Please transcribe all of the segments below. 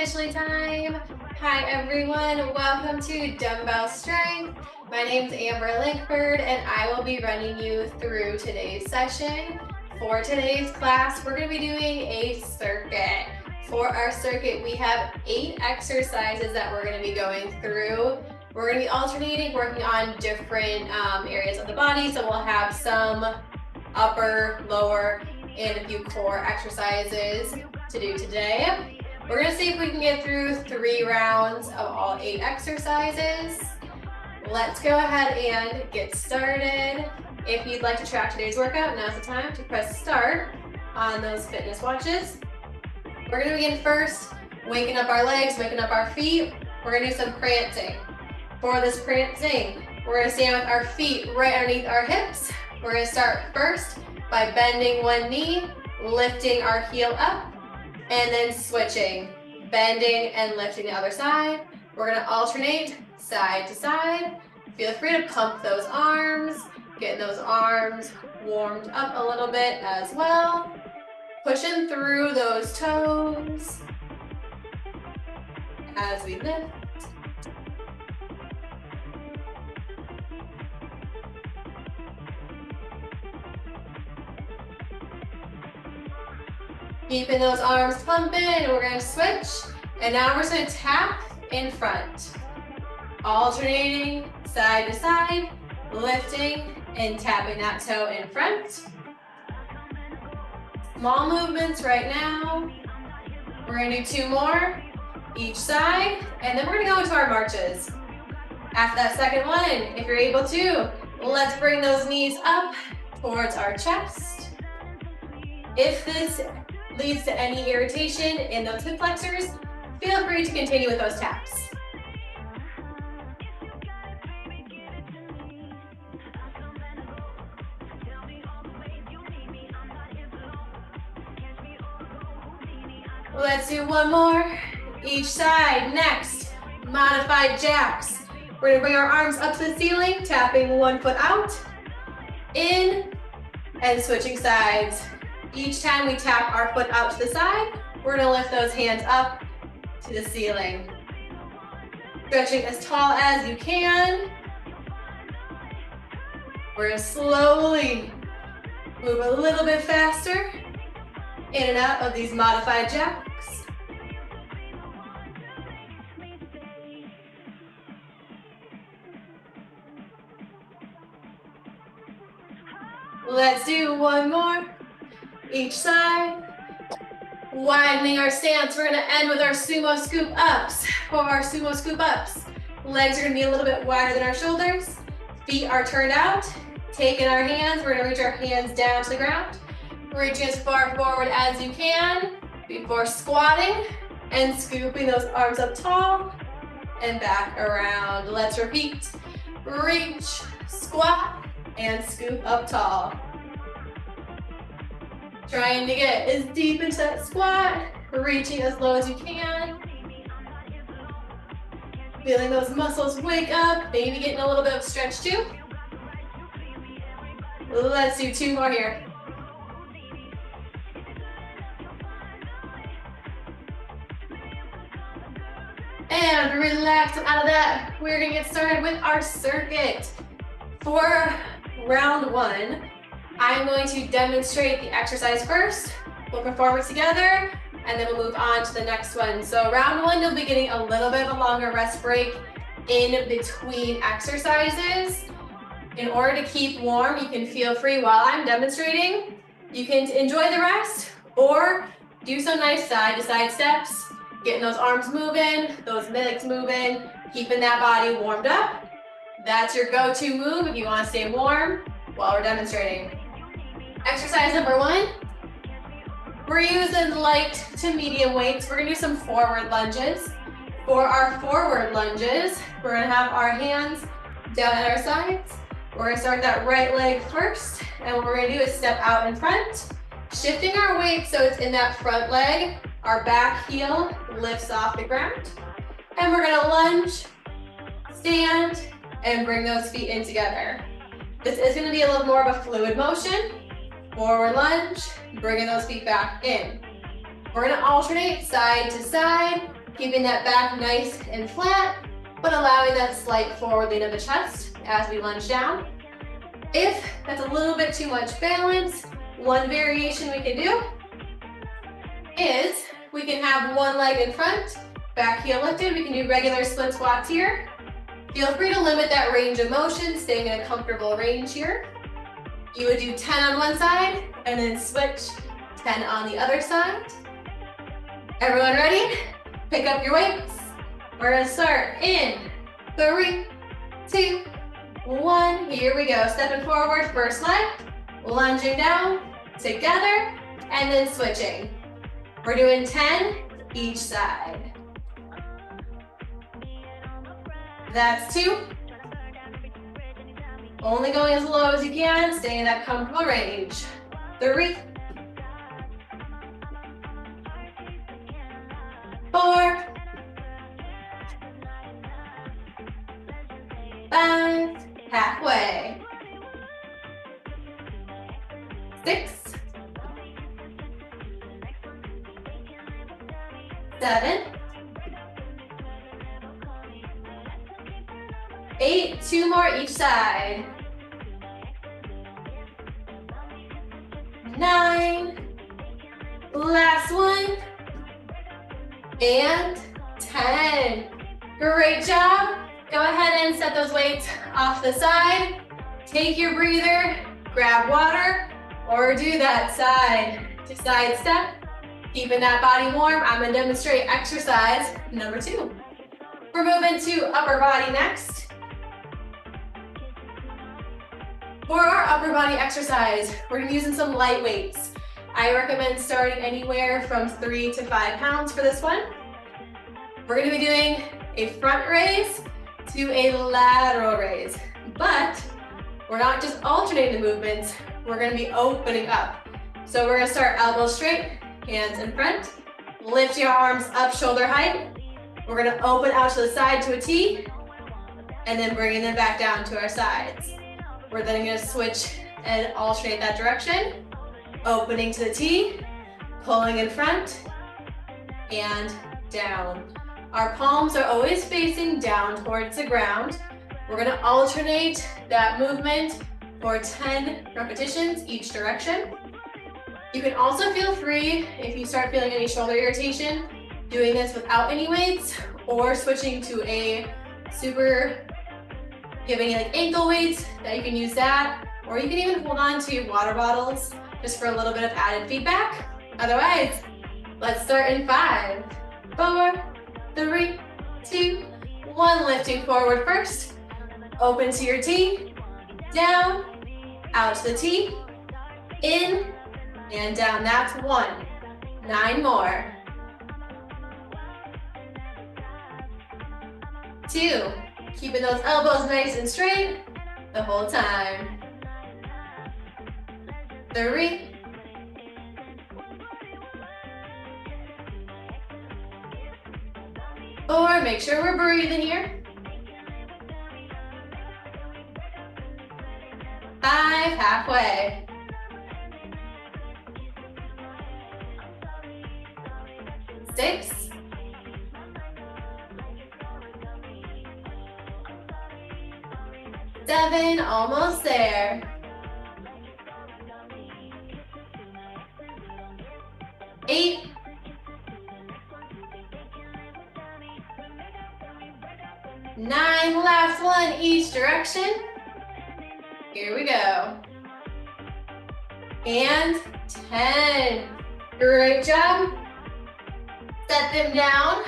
officially time. Hi everyone, welcome to Dumbbell Strength. My name is Amber Linkford and I will be running you through today's session. For today's class, we're going to be doing a circuit. For our circuit, we have 8 exercises that we're going to be going through. We're going to be alternating, working on different areas of the body. So we'll have some upper, lower, and a few core exercises to do today. We're going to see if we can get through 3 rounds of all 8 exercises. Let's go ahead and get started. If you'd like to track today's workout, now's the time to press start on those fitness watches. We're going to begin first, waking up our legs, waking up our feet. We're going to do some prancing. For this prancing, we're going to stand with our feet right underneath our hips. We're going to start first by bending one knee, lifting our heel up, and then switching, bending and lifting the other side. We're going to alternate side to side. Feel free to pump those arms, getting those arms warmed up a little bit as well. Pushing through those toes as we lift. Keeping those arms pumping, and we're going to switch. And now we're just going to tap in front. Alternating side to side, lifting and tapping that toe in front. Small movements right now. We're going to do 2 more each side, and then we're going to go into our marches. After that second one, if you're able to, let's bring those knees up towards our chest. If this leads to any irritation in those hip flexors, feel free to continue with those taps. Let's do 1 more each side. Next, modified jacks. We're going to bring our arms up to the ceiling, tapping 1 foot out, in, and switching sides. Each time we tap our foot out to the side, we're going to lift those hands up to the ceiling. Stretching as tall as you can. We're going to slowly move a little bit faster in and out of these modified jacks. Let's do 1 more. Each side, widening our stance. We're going to end with our sumo scoop ups. For our sumo scoop ups, legs are going to be a little bit wider than our shoulders. Feet are turned out. Taking our hands, we're going to reach our hands down to the ground. Reaching as far forward as you can before squatting and scooping those arms up tall and back around. Let's repeat. Reach, squat, and scoop up tall. Trying to get as deep into that squat, reaching as low as you can. Feeling those muscles wake up, maybe getting a little bit of stretch too. Let's do 2 more here. And relax out of that. We're gonna get started with our circuit. For round 1, I'm going to demonstrate the exercise first. We'll perform it together, and then we'll move on to the next one. So round 1, you'll be getting a little bit of a longer rest break in between exercises. In order to keep warm, you can feel free while I'm demonstrating. You can enjoy the rest or do some nice side-to-side steps, getting those arms moving, those legs moving, keeping that body warmed up. That's your go-to move if you want to stay warm while we're demonstrating. Exercise number 1, we're using light to medium weights. We're going to do some forward lunges. For our forward lunges, we're going to have our hands down at our sides. We're going to start that right leg first, and what we're going to do is step out in front, shifting our weight so it's in that front leg. Our back heel lifts off the ground, and we're going to lunge, stand, and bring those feet in together. This is going to be a little more of a fluid motion. Forward lunge, bringing those feet back in. We're going to alternate side to side, Keeping that back nice and flat, but allowing that slight forward lean of the chest as we lunge down. If that's a little bit too much balance, one variation we can do is we can have one leg in front, back heel lifted. We can do regular split squats here. Feel free to limit that range of motion, staying in a comfortable range here. You would do 10 on one side and then switch 10 on the other side. Everyone ready? Pick up your weights. We're gonna start in 3, 2, 1. Here we go. Stepping forward, first leg, lunging down, together, and then switching. We're doing 10 each side. That's 2. Only going as low as you can, staying in that comfortable range. 3, 4, 5, halfway. 6, 7, 8, 2 more each side. 9, last one, and 10. Great job. Go ahead and set those weights off the side. Take your breather, grab water, or do that side to side step. Keeping that body warm. I'm gonna demonstrate exercise number 2. We're moving to upper body next. For our upper body exercise, we're gonna be using some light weights. I recommend starting anywhere from 3 to 5 pounds for this one. We're gonna be doing a front raise to a lateral raise, but we're not just alternating the movements, we're gonna be opening up. So we're gonna start elbows straight, hands in front, lift your arms up shoulder height. We're gonna open out to the side to a T, and then bringing them back down to our sides. We're then gonna switch and alternate that direction, opening to the T, pulling in front, and down. Our palms are always facing down towards the ground. We're gonna alternate that movement for 10 repetitions each direction. You can also feel free, if you start feeling any shoulder irritation, doing this without any weights, or switching to a super, giving like ankle weights, that you can use that, or you can even hold on to your water bottles just for a little bit of added feedback. Otherwise, let's start in 5, 4, 3, 2, 1. Lifting forward first, open to your T, down, out to the T, in, and down. That's 1. 9 more. 2, keeping those elbows nice and straight the whole time. 3, 4, make sure we're breathing here. 5, halfway. 6, 7, almost there. 8, 9, last one each direction. Here we go. And 10. Great job. Set them down.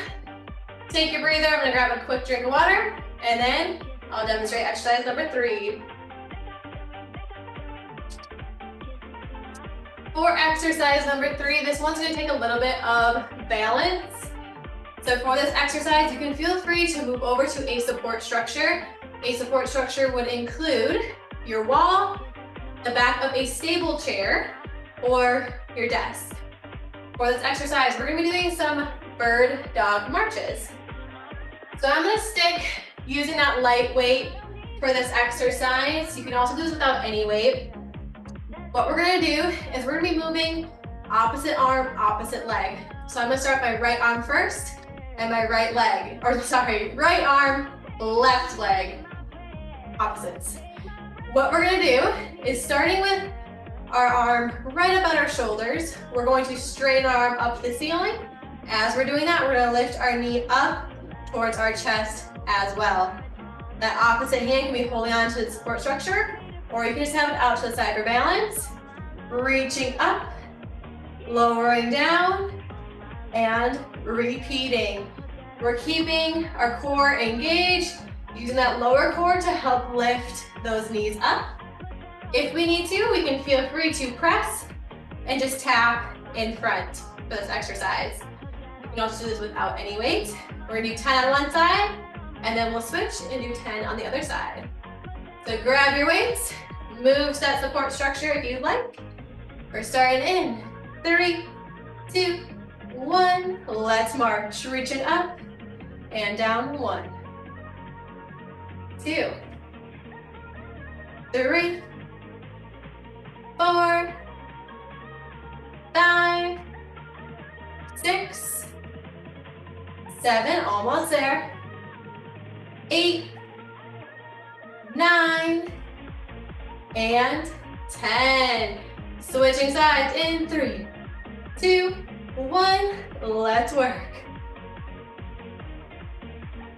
Take your breather. I'm gonna grab a quick drink of water, and then I'll demonstrate exercise number 3. For exercise number 3, this one's gonna take a little bit of balance. So for this exercise, you can feel free to move over to a support structure. A support structure would include your wall, the back of a stable chair, or your desk. For this exercise, we're gonna be doing some bird dog marches. So I'm gonna stick using that light weight for this exercise. You can also do this without any weight. What we're gonna do is we're gonna be moving opposite arm, opposite leg. So I'm gonna start my right arm first, and my right leg, or sorry, right arm, left leg, opposites. What we're gonna do is starting with our arm right up at our shoulders, we're going to straighten our arm up to the ceiling. As we're doing that, we're gonna lift our knee up towards our chest as well. That opposite hand can be holding on to the support structure, or you can just have it out to the side for balance. Reaching up, lowering down, and repeating. We're keeping our core engaged, using that lower core to help lift those knees up. If we need to, we can feel free to press and just tap in front for this exercise. You can also do this without any weight. We're gonna do 10 on one side, and then we'll switch and do 10 on the other side. So grab your weights, move to that support structure if you'd like. We're starting in 3, 2, 1. Let's march. Reaching up and down. 1, 2, 3, 4, 5, 6, 7, almost there. 8, 9, and 10. Switching sides in 3, 2, 1. Let's work.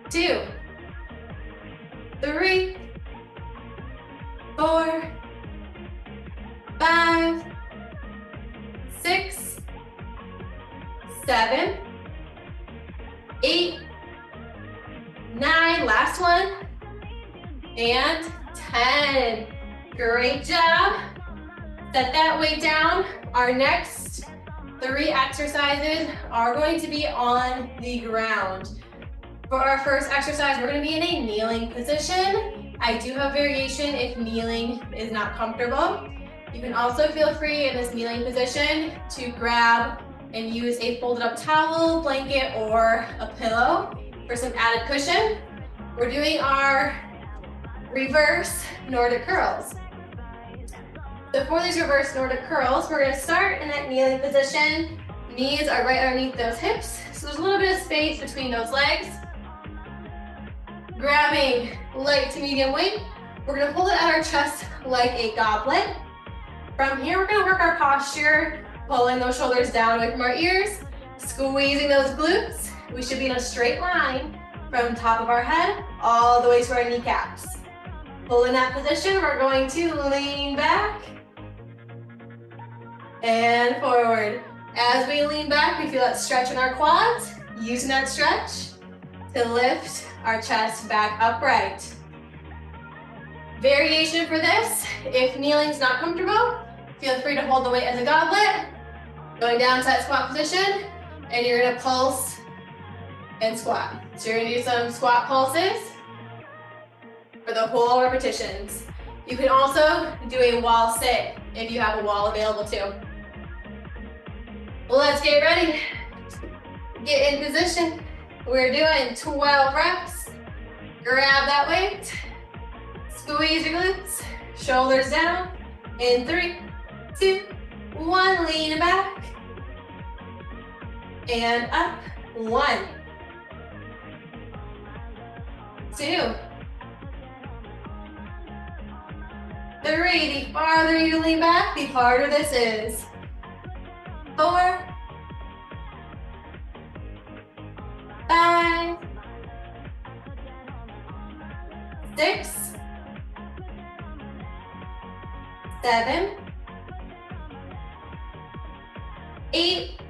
2, 3, 4, 5, 6, 7, 8, 9, last one, and 10. Great job. Set that weight down. Our next 3 exercises are going to be on the ground. For our first exercise, we're going to be in a kneeling position. I do have variation if kneeling is not comfortable. You can also feel free in this kneeling position to grab and use a folded up towel, blanket, or a pillow for some added cushion. We're doing our reverse Nordic curls. So for these reverse Nordic curls, we're gonna start in that kneeling position. Knees are right underneath those hips, so there's a little bit of space between those legs. Grabbing light to medium weight, we're gonna hold it at our chest like a goblet. From here, we're gonna work our posture, pulling those shoulders down away from our ears, squeezing those glutes. We should be in a straight line from top of our head all the way to our kneecaps. Pull in that position, we're going to lean back and forward. As we lean back, we feel that stretch in our quads, using that stretch to lift our chest back upright. Variation for this, if kneeling's not comfortable, feel free to hold the weight as a goblet, going down to that squat position, and you're gonna pulse and squat. So you're gonna do some squat pulses for the whole repetitions. You can also do a wall sit if you have a wall available too. Let's get ready. Get in position. We're doing 12 reps. Grab that weight. Squeeze your glutes. Shoulders down. In 3, 2, 1. Lean back. And up. 1, 2, 3. The farther you lean back, the harder this is. 4, 5, 6, 7, 8,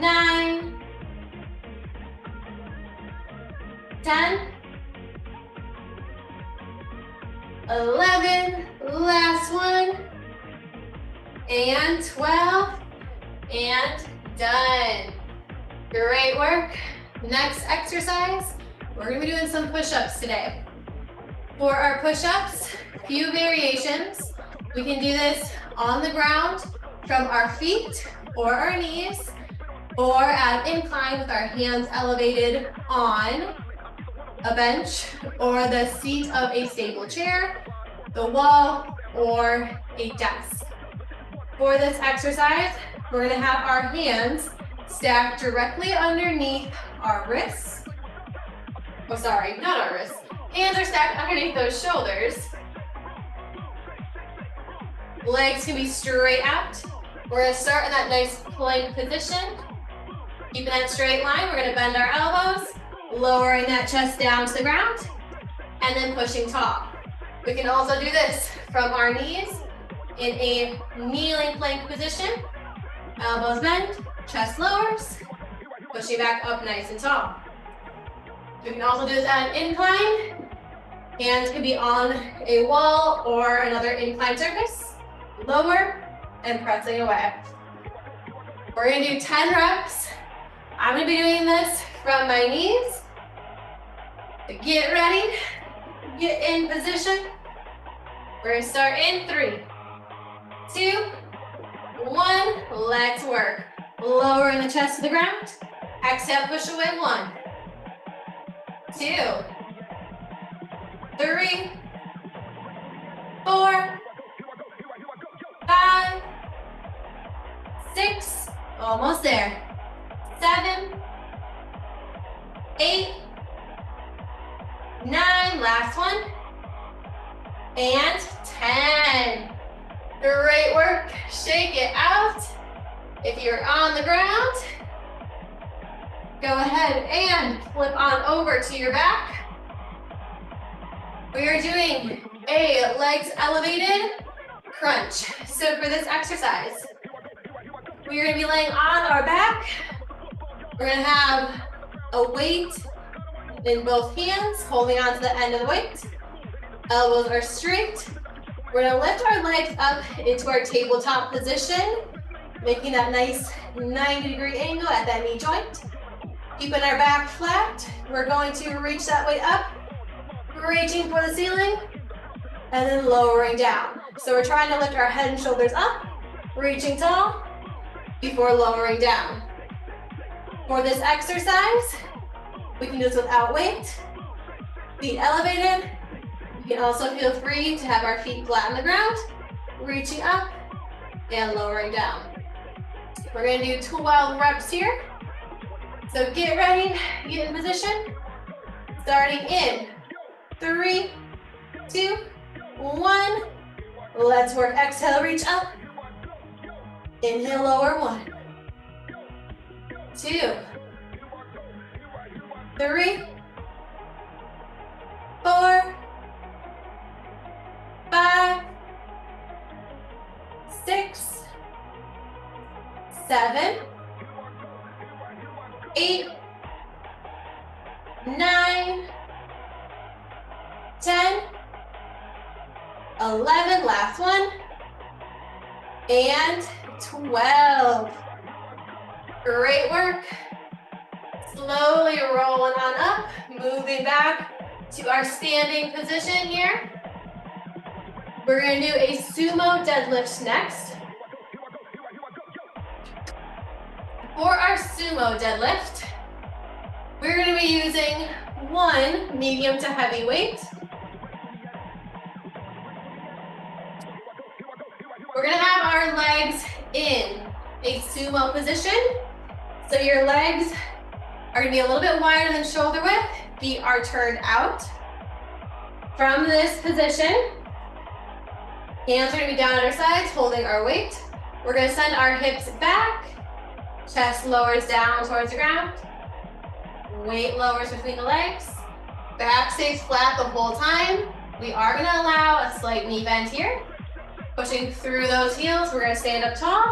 9, 10, 11, last one, and 12, and done. Great work. Next exercise, we're gonna be doing some push-ups today. For our push-ups, few variations. We can do this on the ground from our feet or our knees, or at an incline with our hands elevated on a bench or the seat of a stable chair, the wall, or a desk. For this exercise, we're gonna have our hands Stack directly underneath our wrists. Oh, sorry, not our wrists. Hands are stacked underneath those shoulders. Legs can be straight out. We're gonna start in that nice plank position. Keeping that straight line, we're gonna bend our elbows, lowering that chest down to the ground, and then pushing tall. We can also do this from our knees in a kneeling plank position. Elbows bend, chest lowers, pushing back up nice and tall. We can also do this at an incline. Hands can be on a wall or another incline surface. Lower and pressing away. We're gonna do 10 reps. I'm gonna be doing this from my knees. Get ready, get in position. We're gonna start in 3, 2, 1, let's work. Lowering the chest to the ground. Exhale, push away, 1, 2, 3, 4, 5, 6, almost there. 7, 8, 9, last one, and 10. Great work, shake it out. If you're on the ground, go ahead and flip on over to your back. We are doing a legs elevated crunch. So for this exercise, we are gonna be laying on our back. We're gonna have a weight in both hands, holding on to the end of the weight. Elbows are straight. We're gonna lift our legs up into our tabletop position, making that nice 90-degree angle at that knee joint. Keeping our back flat. We're going to reach that weight up, reaching for the ceiling, and then lowering down. So we're trying to lift our head and shoulders up, reaching tall, before lowering down. For this exercise, we can do this without weight, feet elevated. You can also feel free to have our feet flat on the ground, reaching up and lowering down. We're gonna do 12 reps here. So get ready, get in position. Starting in 3, 2, 1. Let's work. Exhale, reach up. Inhale, lower. 1, 2, 3, 4, 5, 6, 7, 8, 9, 10, 11, last one, and 12. Great work. Slowly rolling on up, moving back to our standing position here. We're gonna do a sumo deadlift next. For our sumo deadlift, we're gonna be using 1 medium to heavy weight. We're gonna have our legs in a sumo position. So your legs are gonna be a little bit wider than shoulder width. Feet are turned out. From this position, hands are gonna be down at our sides, holding our weight. We're gonna send our hips back. Chest lowers down towards the ground. Weight lowers between the legs. Back stays flat the whole time. We are gonna allow a slight knee bend here. Pushing through those heels, we're gonna stand up tall,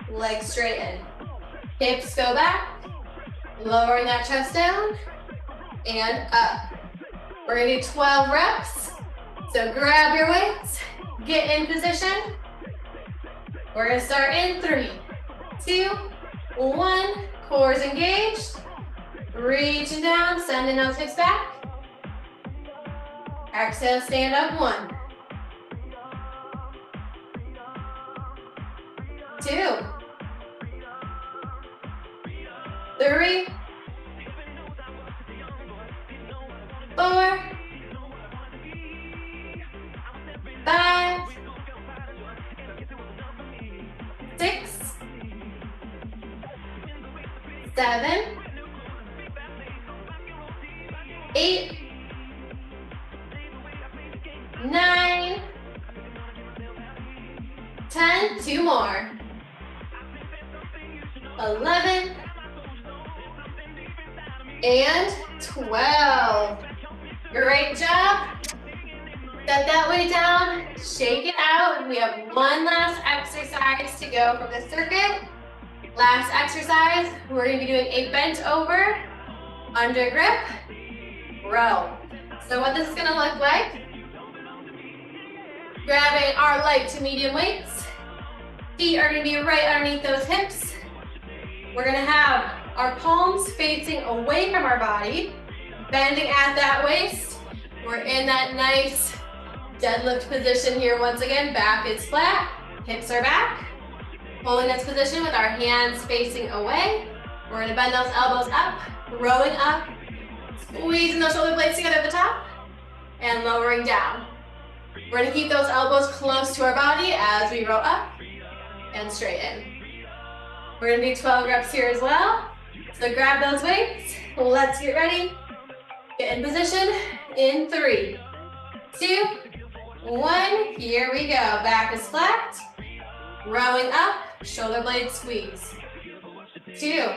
legs straighten. Hips go back, lowering that chest down, and up. We're gonna do 12 reps. So grab your weights, get in position. We're gonna start in 3, 2, 1, cores engaged. Reaching down, sending those hips back. Exhale, stand up. 1, 2, 3, 4, 5, 6, 7, 8, 9, 10, 2 more, 11, and 12. Great job. Set that weight down, shake it out. We have one last exercise to go from the circuit. Last exercise, we're gonna be doing a bent over, under grip, row. So what this is gonna look like, grabbing our light to medium weights. Feet are gonna be right underneath those hips. We're gonna have our palms facing away from our body, bending at that waist. We're in that nice deadlift position here once again. Back is flat, hips are back. Holding this position with our hands facing away. We're gonna bend those elbows up, rowing up, squeezing those shoulder blades together at the top, and lowering down. We're gonna keep those elbows close to our body as we row up and straighten. We're gonna do 12 reps here as well. So grab those weights, let's get ready. Get in position in 3, 2, 1, here we go. Back is flat, rowing up, shoulder blade squeeze. 2,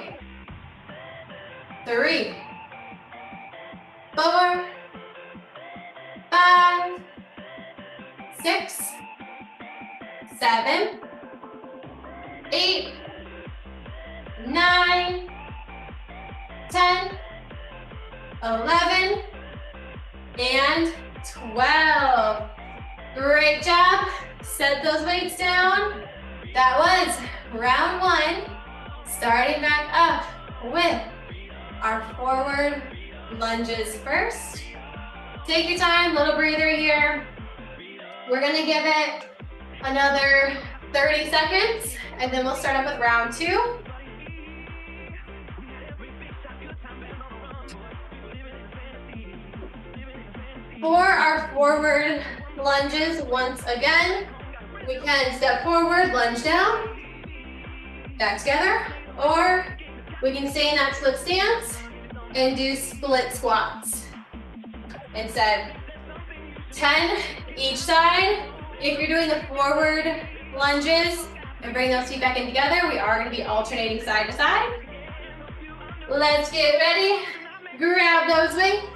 3, 4, 5, 6, 7, 8, 9, 10, 11, and 12. Great job. Set those weights down. That was round 1. Starting back up with our forward lunges first. Take your time, little breather here. We're gonna give it another 30 seconds, and then we'll start up with round 2. For our forward lunges, once again, we can step forward, lunge down, back together, or we can stay in that split stance and do split squats. Instead, 10 each side. If you're doing the forward lunges and bring those feet back in together, we are gonna be alternating side to side. Let's get ready. Grab those weights.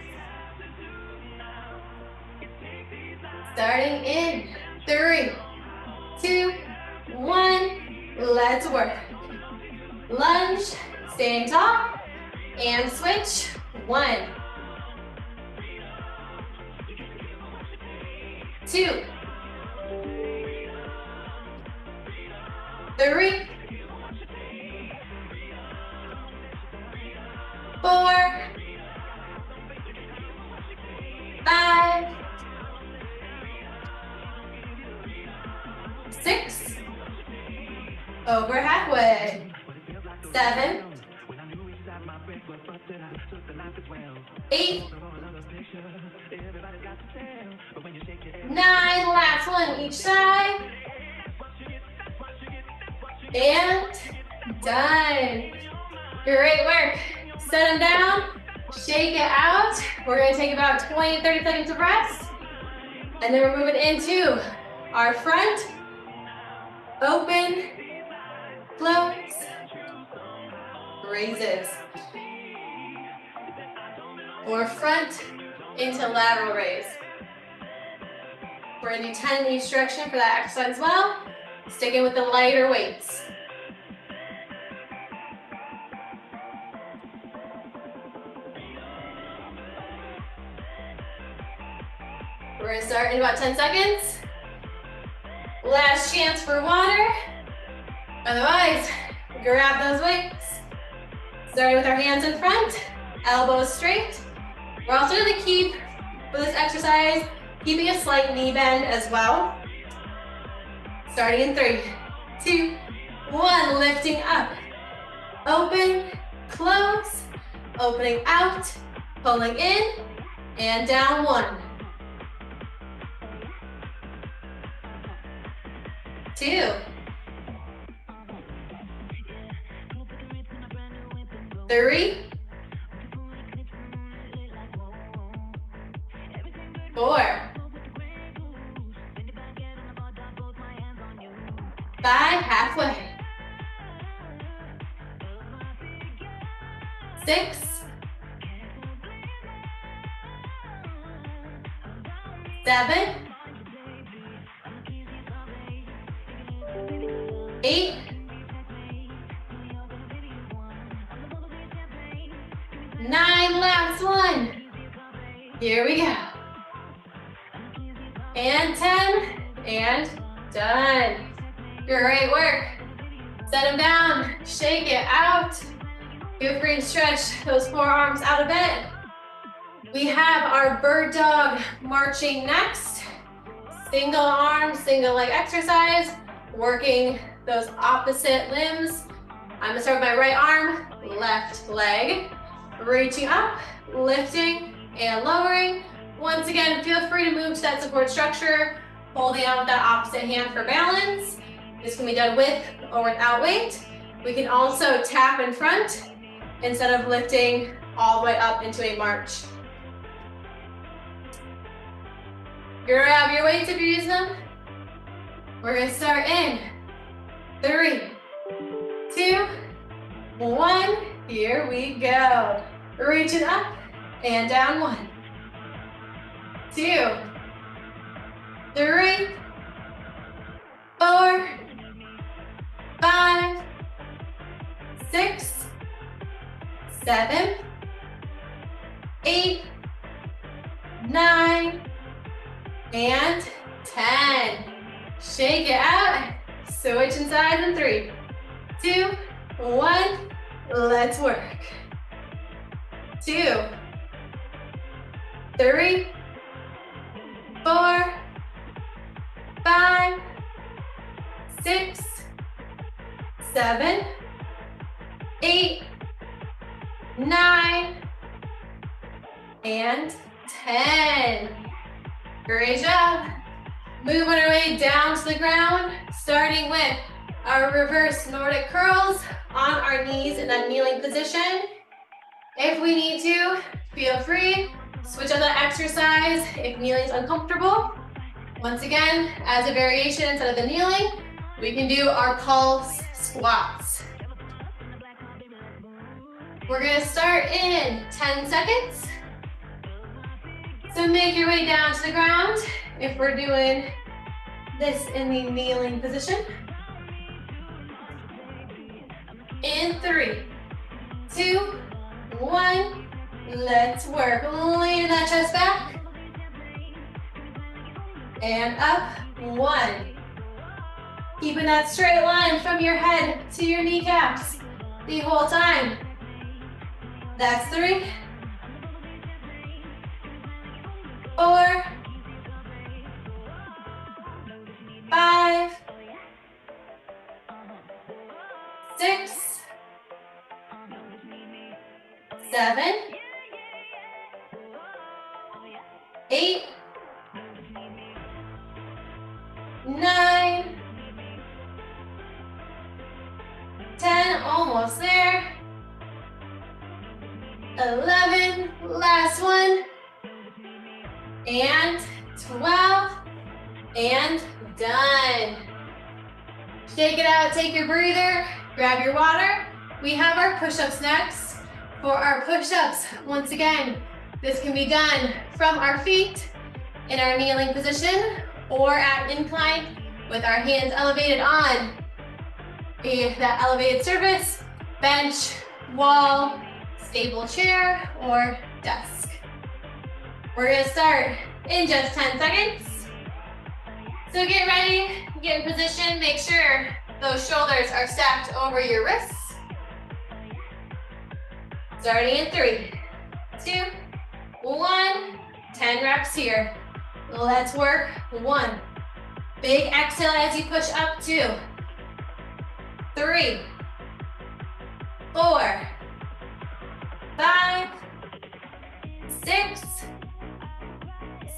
Starting in 3, 2, 1, let's work. Lunge, staying tall, and switch. 1, 2, 3, 4, 5, 6, over halfway, 7, 8, 9, last one each side, and done. Great work. Set them down, shake it out. We're gonna take about 20, 30 seconds of rest, and then we're moving into our front, open, close, raises. Or front into lateral raise. We're gonna do 10 in each direction for that exercise as well. Sticking with the lighter weights. We're gonna start in about 10 seconds. Last chance for water. Otherwise, grab those weights. Starting with our hands in front, elbows straight. We're also gonna keep, for this exercise, keeping a slight knee bend as well. Starting in 3, 2, 1, lifting up. Open, close, opening out, pulling in, and down 1, 2, 3, 4, 5, halfway, 6, 7, 8, 9, last one. Here we go. And 10, and done. Great work. Set them down, shake it out. Feel free to stretch those forearms out a bit. We have our bird dog marching next. Single arm, single leg exercise, working those opposite limbs. I'm gonna start with my right arm, left leg, reaching up, lifting and lowering. Once again, feel free to move to that support structure, holding on with that opposite hand for balance. This can be done with or without weight. We can also tap in front instead of lifting all the way up into a march. Grab your weights if you're using them. We're gonna start in 3, 2, 1. Here we go. Reaching up and down. 1, 2, 3, 4, 5, 6, 7, 8, 9, and 10. Shake it out. Switching sides in 3, 2, 1. Let's work. 2, 3, 4, 5, 6, 7, 8, 9, and 10. Great job. Moving our way down to the ground, starting with our reverse Nordic curls on our knees in that kneeling position. If we need to, feel free, switch on that exercise if kneeling is uncomfortable. Once again, as a variation instead of the kneeling, we can do our pulse squats. We're gonna start in 10 seconds. So make your way down to the ground if we're doing this in the kneeling position. In 3, 2, 1, let's work. Lean that chest back. And up, 1. Keeping that straight line from your head to your kneecaps the whole time. That's 3, 4, 5, 6, 7, 8, 9, 10, almost there. 11, last one. And 12, and done. Shake it out, take your breather, grab your water. We have our push-ups next. For our push-ups, once again, this can be done from our feet in our kneeling position or at incline with our hands elevated on that elevated surface, bench, wall, stable chair, or desk. We're gonna start in just 10 seconds. So get ready, get in position, make sure those shoulders are stacked over your wrists. Starting in 3, 2, 1, 10 reps here. Let's work. 1. Big exhale as you push up. 2, 3, 4, 5, 6,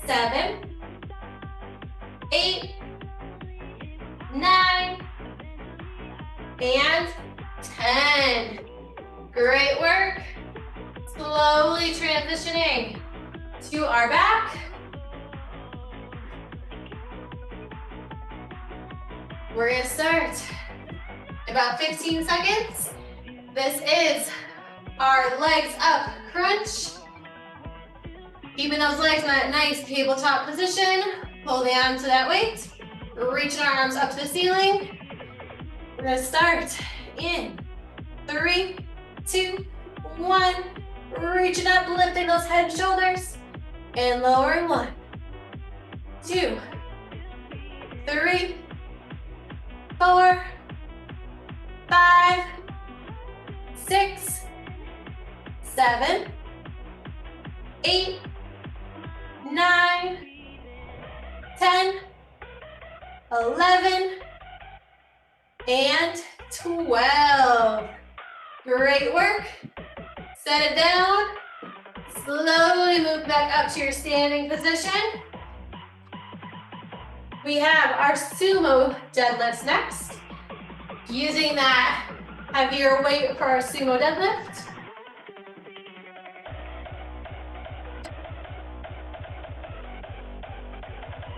7, 8, 9, and 10. Great work. slowly transitioning to our back. We're gonna start in about 15 seconds. This is our legs up crunch. Keeping those legs in that nice tabletop position, holding on to that weight, reaching our arms up to the ceiling. We're gonna start in 3, 2, 1. Reaching up, lifting those head and shoulders, and lowering. 1, 2, 3, 4, 5, 6, 7, 8, 9, 10, 11, and 12. Great work. Set it down. Slowly move back up to your standing position. We have our sumo deadlifts next. Using that heavier weight for our sumo deadlift.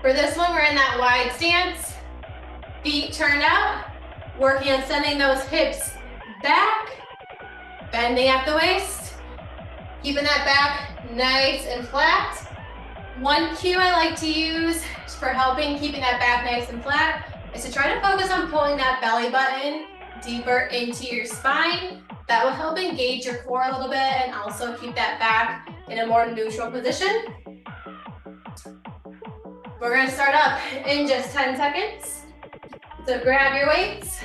For this one, we're in that wide stance. Feet turned out. Working on sending those hips back. Bending at the waist. Keeping that back nice and flat. One cue I like to use for helping keeping that back nice and flat is to try to focus on pulling that belly button deeper into your spine. That will help engage your core a little bit and also keep that back in a more neutral position. We're gonna start up in just 10 seconds. So grab your weights,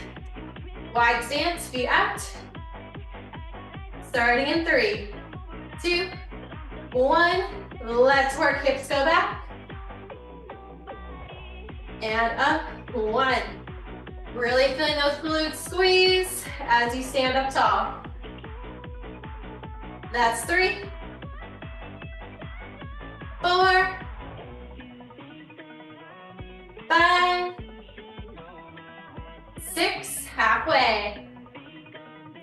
wide stance, feet out. Starting in 3, 2, 1. Let's work, hips go back. And up, 1. Really feeling those glutes squeeze as you stand up tall. That's 3, 4, 5, 6, halfway,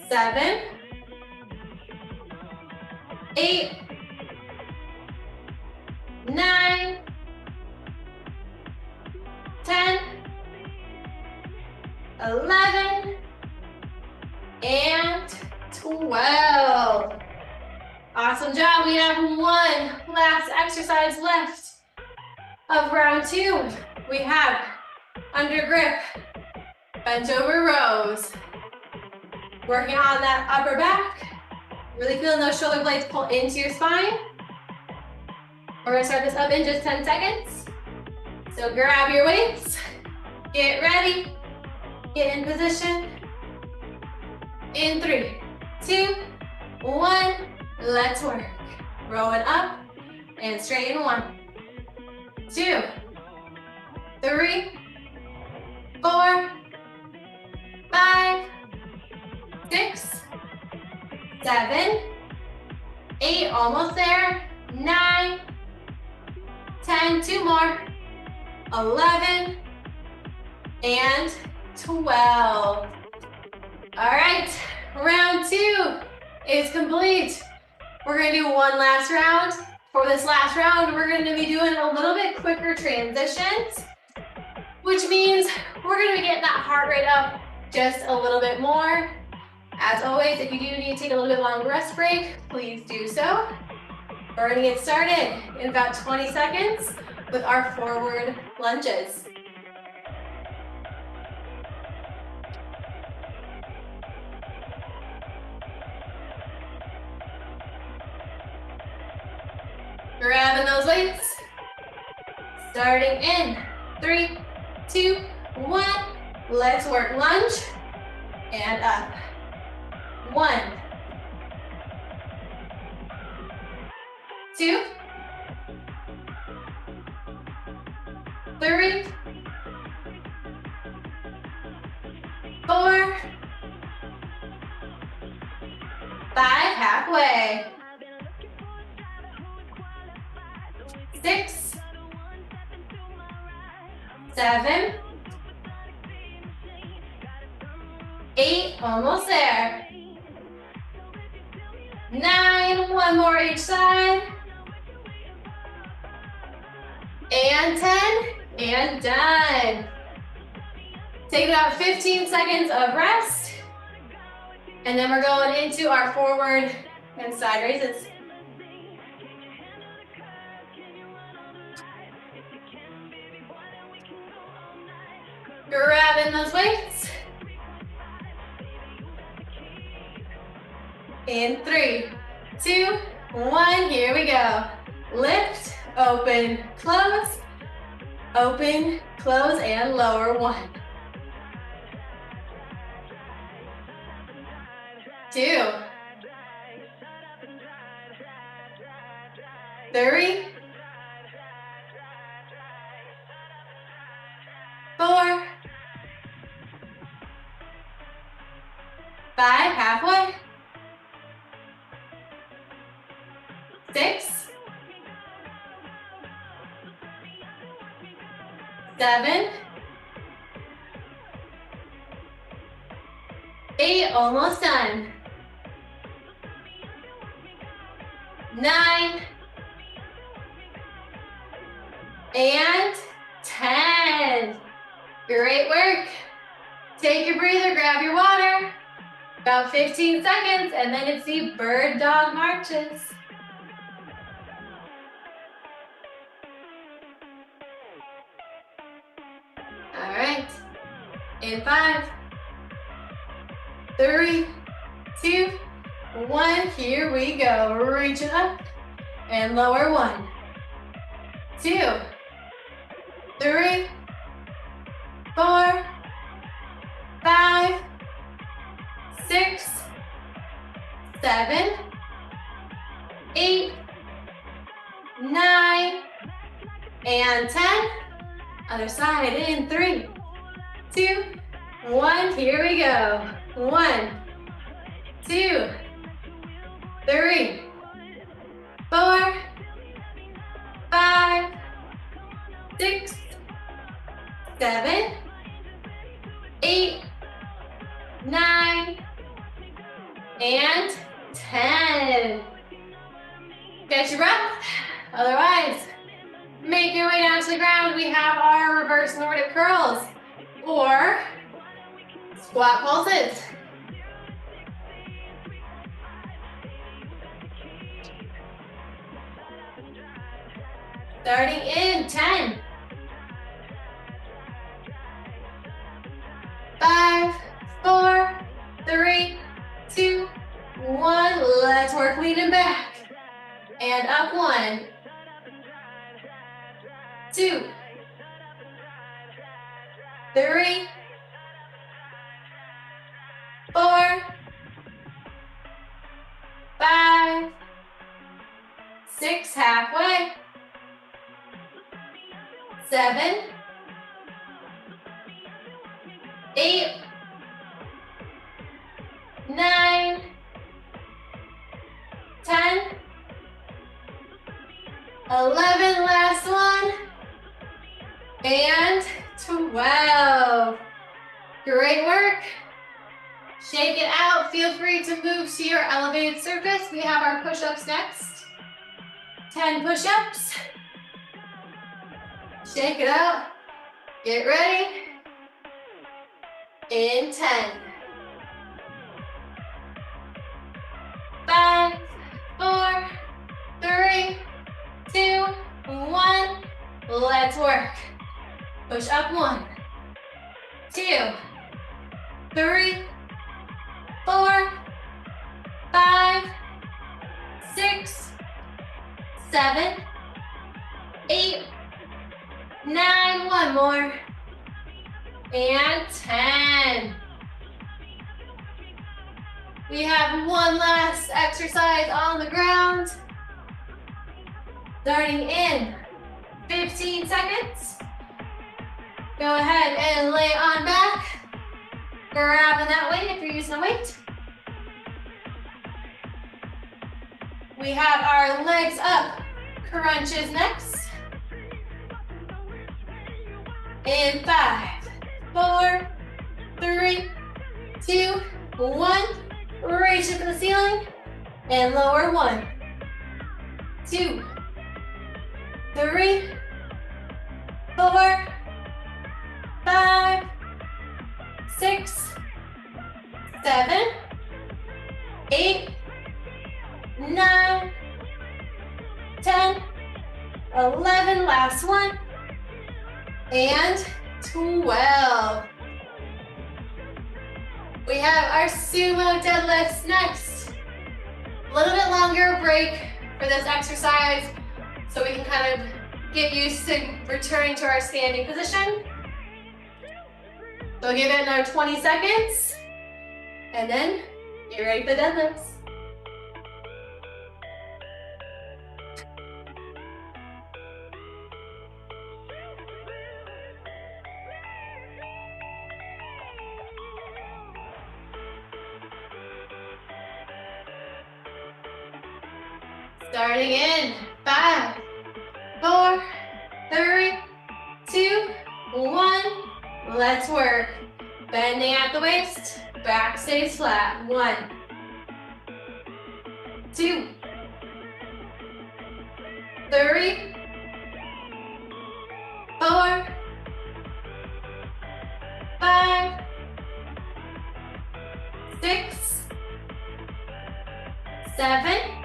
7, 8, 9, 10, 11, and 12. Awesome job. We have one last exercise left of round 2. We have under grip, bent over rows. Working on that upper back. Really feeling those shoulder blades pull into your spine. We're gonna start this up in just 10 seconds. So grab your weights, get ready, get in position. In 3, 2, 1, let's work. Rolling up and straighten. 1, 2, 3, 4, 5, 6, 7, 8, almost there, 9, 10, 2 more, 11, and 12. All right, round 2 is complete. We're gonna do one last round. For this last round, we're gonna be doing a little bit quicker transitions, which means we're gonna be getting that heart rate up just a little bit more. As always, if you do need to take a little bit longer rest break, please do so. We're gonna get started in about 20 seconds with our forward lunges. Grabbing those weights. Starting in 3, 2, 1. Let's work lunge and up. 1, 2, 3, 4, 5, halfway. 6, 7, 8, almost there. 9, 9, one more each side. And 10, and done. Take about 15 seconds of rest. And then we're going into our forward and side raises. Grabbing those weights. In 3, 2, 1, here we go. Lift, open, close, and lower. 1, 2, 3, 4, 5, halfway. 6, 7, 8, almost done. 9, and 10. Great work. Take your breather, grab your water. About 15 seconds, and then it's the bird dog marches. All right. In 5, 3, 2, 1. Here we go. Reach it up and lower. 1, 2, 3, 4, 5, 6, 7, 8, 9, and 10. Other side in 3, 2, 1. Here we go. 1, 2, 3, 4, 5, 6, 7, 8, 9, and 10. Get your breath. Otherwise, make your way down to the ground. We have our reverse Nordic curls or squat pulses. Starting in 10, 5, 4, 3, 2, 1. Let's work leaning back. And up. 1, 2, 3, 4, 5, 6, halfway. 7, 8, 9, 10, 11, last one, and 12. Great work. Shake it out. Feel free to move to your elevated surface. We have our push-ups next. 10 push-ups. Shake it out. Get ready. In 10, 5, 4, 3, 2, 1. Let's work. Push up. 1, 2, 3, 4, 5, 6, 7, 8, 9. One more. And 10. We have one last exercise on the ground. Starting in 15 seconds. Go ahead and lay on back. Grabbing that weight if you're using a weight. We have our legs up crunches next. In 5, 4, 3, 2, 1. Reach it for the ceiling. And lower. 1, 2, 3, 4, 5, 6, 7, 8, 9, 10, 11, last one, and 12. We have our sumo deadlifts next. A little bit longer break for this exercise so we can kind of get used to returning to our standing position. So give it another 20 seconds, and then get ready for deadlifts. Starting in 5, 4, 3, 2, 1. Let's work. Bending at the waist, back stays flat. 1, 2, 3, 4, 5, 6, 7,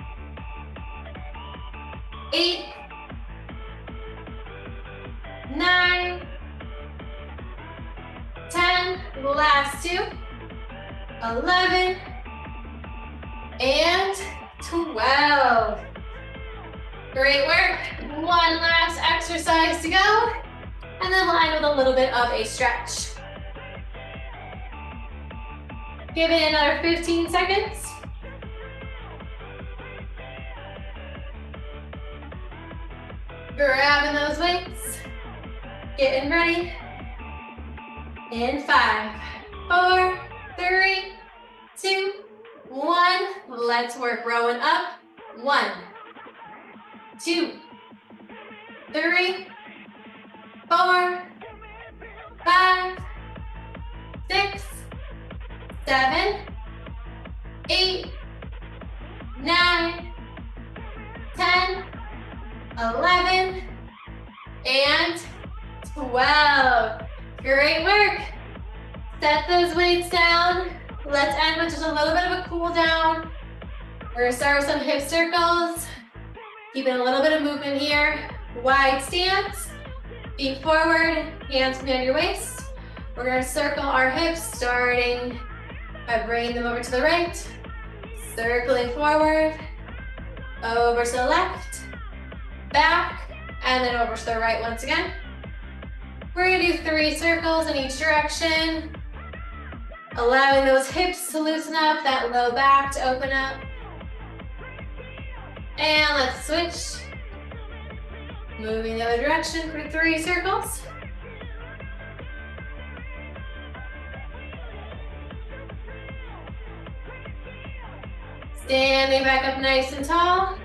8, 9, 10, last 2, 11, and 12. Great work. One last exercise to go, and then line with a little bit of a stretch. Give it another 15 seconds. Grabbing those weights, getting ready. In 5, 4, 3, 2, 1. Let's work. Rowing up. 1, 2, 3, 4, 5, 6, 7, 8, 9, 10, 11, and 12. Great work. Set those weights down. Let's end with just a little bit of a cool down. We're gonna start with some hip circles. Keeping a little bit of movement here. Wide stance. Feet forward, hands behind your waist. We're gonna circle our hips, starting by bringing them over to the right. Circling forward, over to the left, back, and then over to the right once again. We're gonna do 3 circles in each direction, allowing those hips to loosen up, that low back to open up. And let's switch. Moving the other direction for 3 circles. Standing back up nice and tall.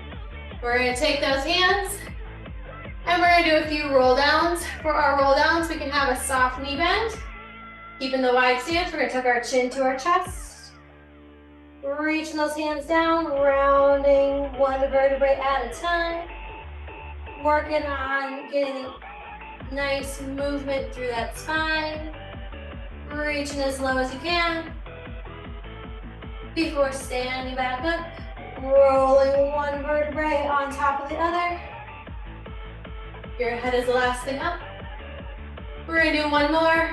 We're gonna take those hands and we're gonna do a few roll downs. For our roll downs, we can have a soft knee bend. Keeping the wide stance, we're gonna tuck our chin to our chest. Reaching those hands down, rounding one vertebrae at a time. Working on getting nice movement through that spine. Reaching as low as you can. Before standing back up, rolling one vertebrae on top of the other. Your head is the last thing up. We're gonna do one more.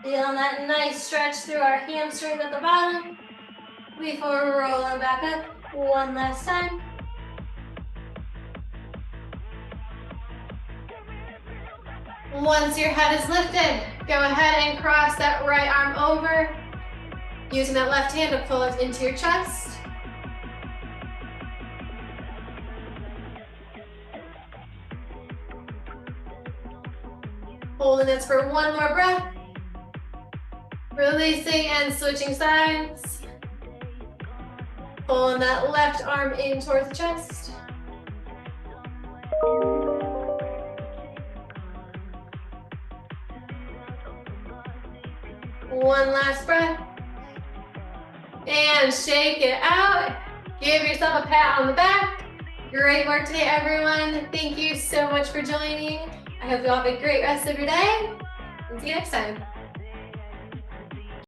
Feeling that nice stretch through our hamstrings at the bottom. Before rolling back up, one last time. Once your head is lifted, go ahead and cross that right arm over, using that left hand to pull it into your chest. Holding this for one more breath. Releasing and switching sides. Pulling that left arm in towards the chest. One last breath. And shake it out. Give yourself a pat on the back. Great work today, everyone. Thank you so much for joining. I hope you all have a great rest of your day, and see you next time.